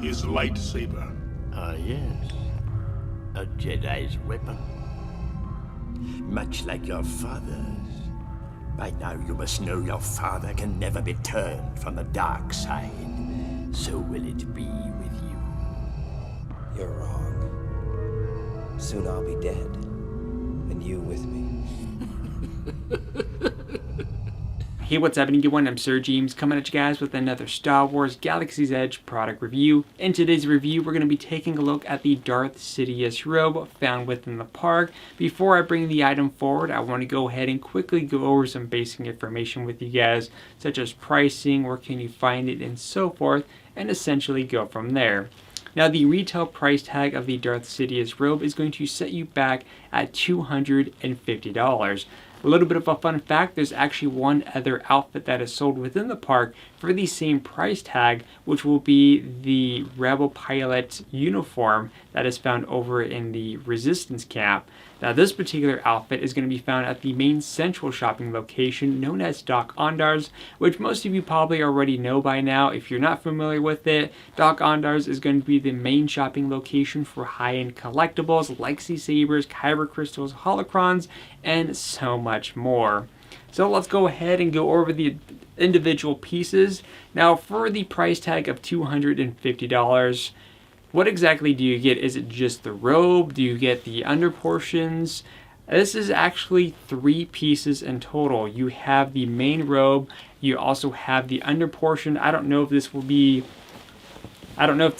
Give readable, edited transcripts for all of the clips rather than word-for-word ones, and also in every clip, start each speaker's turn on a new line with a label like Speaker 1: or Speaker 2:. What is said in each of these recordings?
Speaker 1: His lightsaber.
Speaker 2: Ah, yes. A Jedi's weapon. Much like your father's. By now you must know your father can never be turned from the dark side. So will it be with you.
Speaker 3: You're wrong. Soon I'll be dead. And you with me.
Speaker 4: Hey, what's happening, everyone? I'm SirJames, coming at you guys with another Star Wars Galaxy's Edge product review. In today's review, we're going to be taking a look at the Darth Sidious Robe found within the park. Before I bring the item forward, I want to go ahead and quickly go over some basic information with you guys, such as pricing, where can you find it, and so forth, and essentially go from there. Now, the retail price tag of the Darth Sidious Robe is going to set you back at $250. A little bit of a fun fact, there's actually one other outfit that is sold within the park for the same price tag, which will be the Rebel Pilot uniform that is found over in the Resistance camp. Now, this particular outfit is going to be found at the main central shopping location known as Doc Ondar's, which most of you probably already know by now. If you're not familiar with it, Doc Ondar's is going to be the main shopping location for high-end collectibles, Lexi Sabers, Kyber Crystals, Holocrons, and so much more. So let's go ahead and go over the individual pieces. Now, for the price tag of $250, what exactly do you get? Is it just the robe? Do you get the under portions? This is actually 3 pieces in total. You have the main robe. You also have the under portion. I don't know if the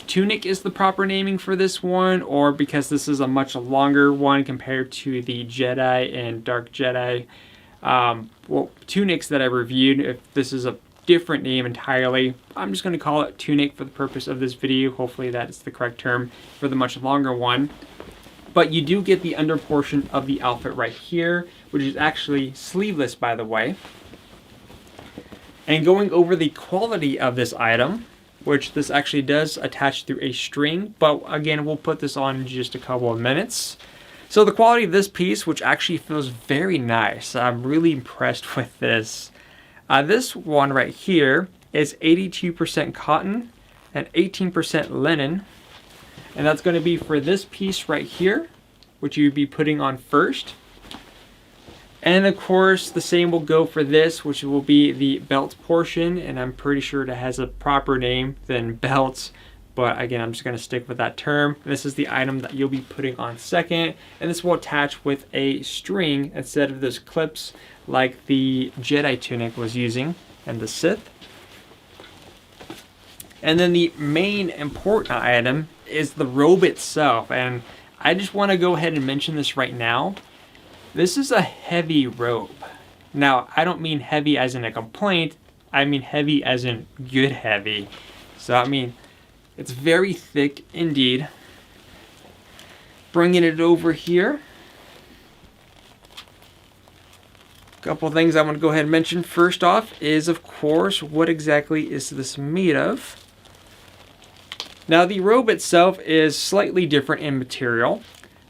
Speaker 4: tunic is the proper naming for this one, or because this is a much longer one compared to the Jedi and Dark Jedi tunics that I reviewed. If this is a different name entirely, I'm just going to call it tunic for the purpose of this video. Hopefully that is the correct term for the much longer one. But you do get the under portion of the outfit right here, which is actually sleeveless, by the way. And going over the quality of this item, which this actually does attach through a string, but again, we'll put this on in just a couple of minutes. So the quality of this piece, which actually feels very nice, I'm really impressed with this. This one right here is 82% cotton and 18% linen. And that's going to be for this piece right here, which you'd be putting on first. And of course, the same will go for this, which will be the belt portion. And I'm pretty sure it has a proper name than belts. But again, I'm just going to stick with that term. This is the item that you'll be putting on second. And this will attach with a string instead of those clips like the Jedi tunic was using and the Sith. And then the main important item is the robe itself. And I just want to go ahead and mention this right now. This is a heavy robe. Now, I don't mean heavy as in a complaint. I mean heavy as in good heavy. So, I mean, it's very thick indeed. Bringing it over here. A couple things I want to go ahead and mention. First off is, of course, what exactly is this made of? Now, the robe itself is slightly different in material.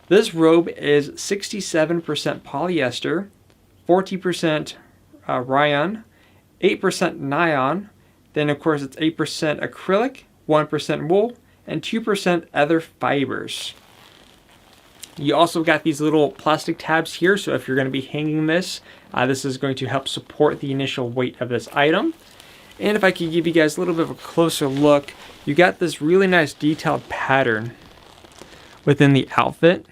Speaker 4: This robe is 67% polyester, 40% rayon, 8% nylon, then of course it's 8% acrylic, 1% wool, and 2% other fibers. You also got these little plastic tabs here, so if you're going to be hanging this, this is going to help support the initial weight of this item. And if I could give you guys a little bit of a closer look, you got this really nice detailed pattern within the outfit.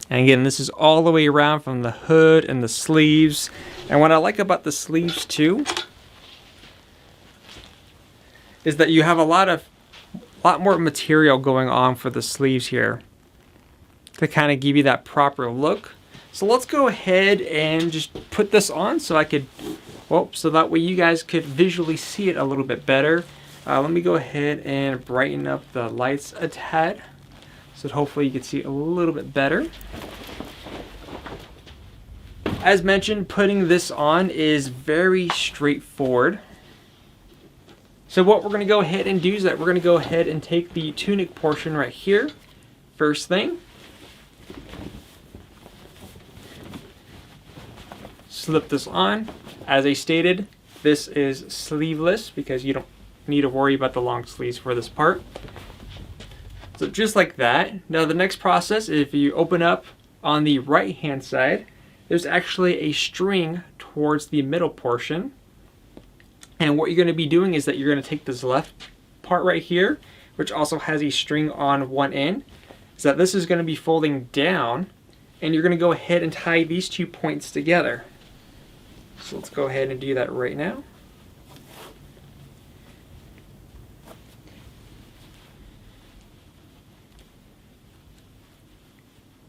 Speaker 4: And again, this is all the way around from the hood and the sleeves. And what I like about the sleeves too is that you have a lot more material going on for the sleeves here to kind of give you that proper look. So let's go ahead and just put this on so I could, so that way you guys could visually see it a little bit better. Let me go ahead and brighten up the lights a tad, so hopefully you can see a little bit better. As mentioned, putting this on is very straightforward. So what we're going to go ahead and do is that we're going to go ahead and take the tunic portion right here. First thing, slip this on. As I stated, this is sleeveless because you don't need to worry about the long sleeves for this part. So just like that. Now the next process, if you open up on the right hand side, there's actually a string towards the middle portion. And what you're going to be doing is that you're going to take this left part right here, which also has a string on one end, is that this is going to be folding down, and you're going to go ahead and tie these 2 points together. So let's go ahead and do that right now.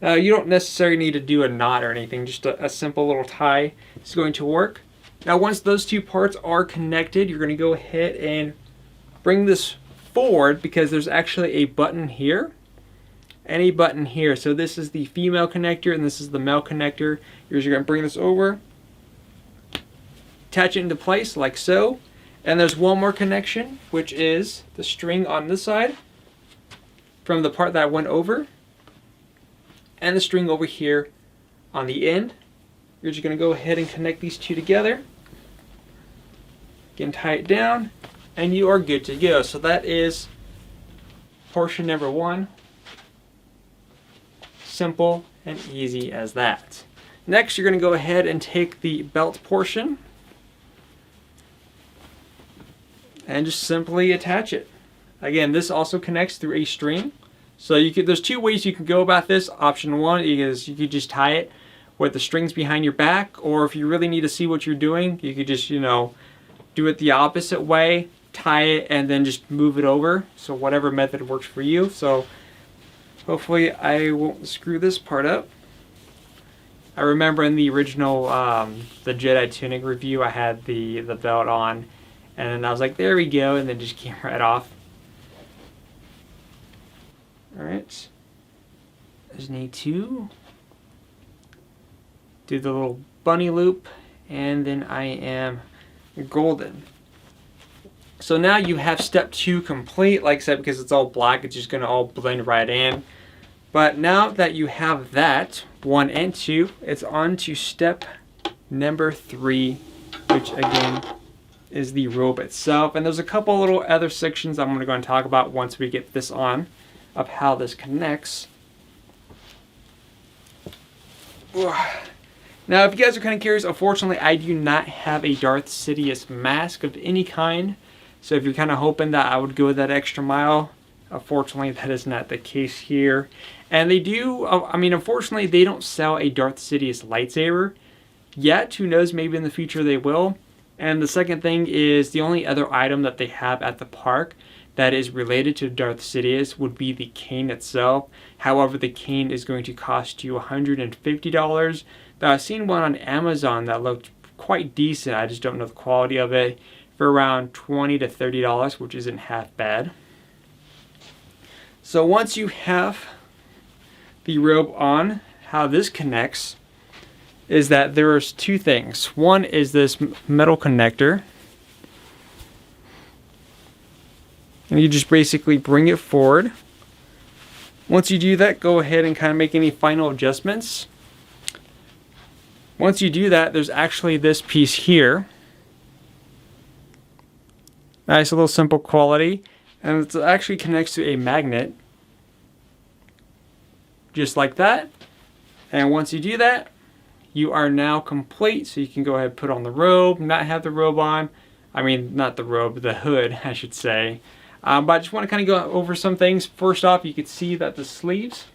Speaker 4: You don't necessarily need to do a knot or anything, just a simple little tie is going to work. Now once those 2 parts are connected, you're going to go ahead and bring this forward, because there's actually a button here and a button here. So this is the female connector and this is the male connector. You're going to bring this over, attach it into place like so, and there's one more connection, which is the string on this side from the part that went over, and the string over here on the end. You're just going to go ahead and connect these 2 together. Again, tie it down, and you are good to go. So that is portion number 1. Simple and easy as that. Next, you're going to go ahead and take the belt portion and just simply attach it. Again, this also connects through a string. So you could, there's 2 ways you can go about this. Option 1 is you could just tie it with the strings behind your back, or if you really need to see what you're doing, you could just, do it the opposite way, tie it and then just move it over. So whatever method works for you. So hopefully I won't screw this part up. I remember in the original the Jedi Tunic review, I had the belt on, and then I was like, there we go, and then just came right off. Alright, just need to do the little bunny loop, and then I am golden. So now you have step 2 complete. Like I said, because it's all black, it's just going to all blend right in. But now that you have that, 1 and 2, it's on to step number 3, which again is the robe itself. And there's a couple little other sections I'm going to go and talk about once we get this on, of how this connects. Now, if you guys are kind of curious, unfortunately, I do not have a Darth Sidious mask of any kind. So if you're kind of hoping that I would go that extra mile, unfortunately, that is not the case here. And they do, unfortunately, they don't sell a Darth Sidious lightsaber yet. Who knows, maybe in the future they will. And the second thing is, the only other item that they have at the park that is related to Darth Sidious would be the cane itself. However, the cane is going to cost you $150. But I've seen one on Amazon that looked quite decent. I just don't know the quality of it, for around $20 to $30, which isn't half bad. So once you have the robe on, how this connects is that there's 2 things. One is this metal connector. And you just basically bring it forward. Once you do that, go ahead and kind of make any final adjustments. Once you do that, there's actually this piece here. Nice little simple quality. And it actually connects to a magnet. Just like that. And once you do that, you are now complete. So you can go ahead and put on the robe, not have the robe on. Not the robe, the hood, I should say. But I just want to kind of go over some things. First off, you can see that the sleeves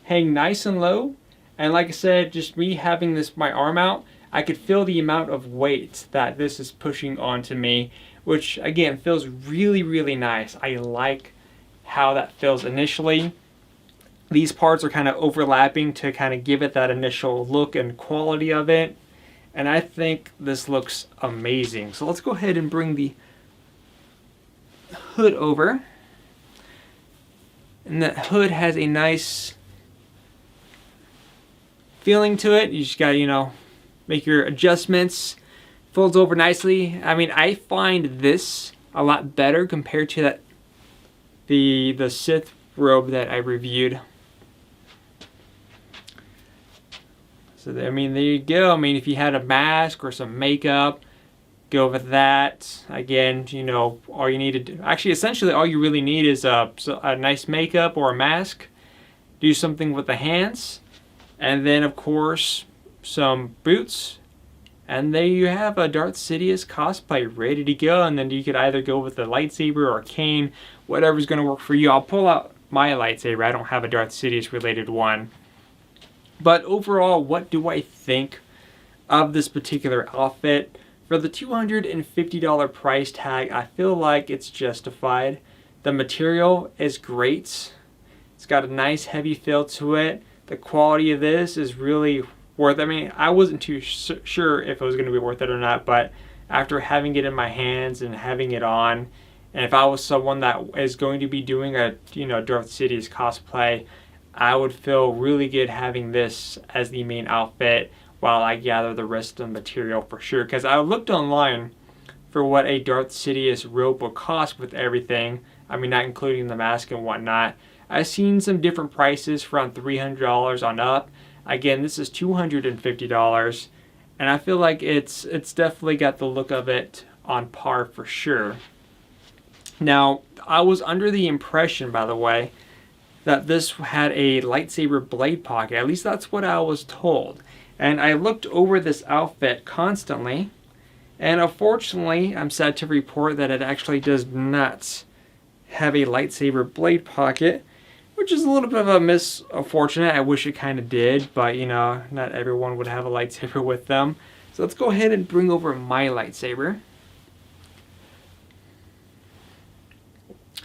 Speaker 4: hang nice and low. And like I said, just me having this my arm out, I could feel the amount of weight that this is pushing onto me, which again feels really, really nice. I like how that feels initially. These parts are kind of overlapping to kind of give it that initial look and quality of it. And I think this looks amazing. So let's go ahead and bring the hood over. And that hood has a nice feeling to it. You just gotta, make your adjustments. Folds over nicely. I find this a lot better compared to that the Sith robe that I reviewed. So there you go. If you had a mask or some makeup, go with that. Again, you know, all you need to do, actually, essentially, all you really need is a nice makeup or a mask. Do something with the hands, and then, of course, some boots. And there you have a Darth Sidious cosplay ready to go. And then you could either go with a lightsaber or a cane, whatever's going to work for you. I'll pull out my lightsaber. I don't have a Darth Sidious related one. But overall, what do I think of this particular outfit? For the $250 price tag, I feel like it's justified. The material is great. It's got a nice heavy feel to it. The quality of this is really worth it. I mean, I wasn't too sure if it was going to be worth it or not, but after having it in my hands and having it on, and if I was someone that is going to be doing a, you know, Darth Sidious cosplay, I would feel really good having this as the main outfit while I gather the rest of the material for sure. Because I looked online for what a Darth Sidious robe would cost with everything. I mean, not including the mask and whatnot. I've seen some different prices for around $300 on up. Again, this is $250, and I feel like it's definitely got the look of it on par for sure. Now, I was under the impression, by the way, that this had a lightsaber blade pocket. At least that's what I was told. And I looked over this outfit constantly, and unfortunately, I'm sad to report that it actually does not have a lightsaber blade pocket, which is a little bit of a misfortunate. I wish it kind of did, but you know, not everyone would have a lightsaber with them. So let's go ahead and bring over my lightsaber.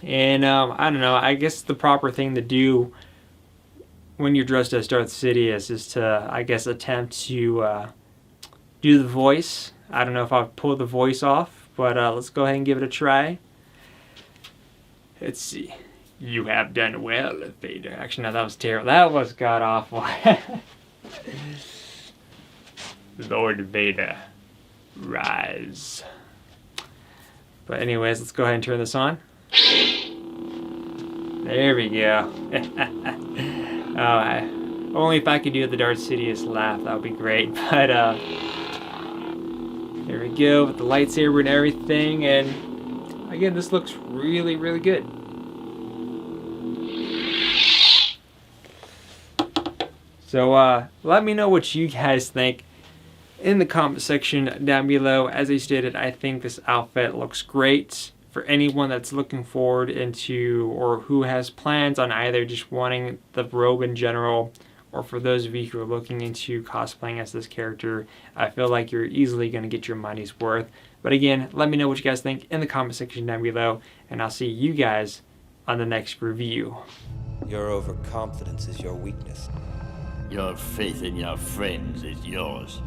Speaker 4: And I don't know, I guess the proper thing to do when you're dressed as Darth Sidious is to, I guess, attempt to do the voice. I don't know if I'll pull the voice off, but let's go ahead and give it a try. Let's see. You have done well, Vader. Actually, no, that was terrible. That was god-awful. Lord Vader, rise. But anyways, let's go ahead and turn this on. There we go. Only if I could do the Darth Sidious laugh, that would be great. But there we go with the lightsaber and everything. And again, this looks really, really good. So let me know what you guys think in the comment section down below. As I stated, I think this outfit looks great for anyone that's looking forward into or who has plans on either just wanting the robe in general, or for those of you who are looking into cosplaying as this character. I feel like you're easily going to get your money's worth. But again, let me know what you guys think in the comment section down below, and I'll see you guys on the next review.
Speaker 3: Your overconfidence is your weakness.
Speaker 2: Your faith in your friends is yours.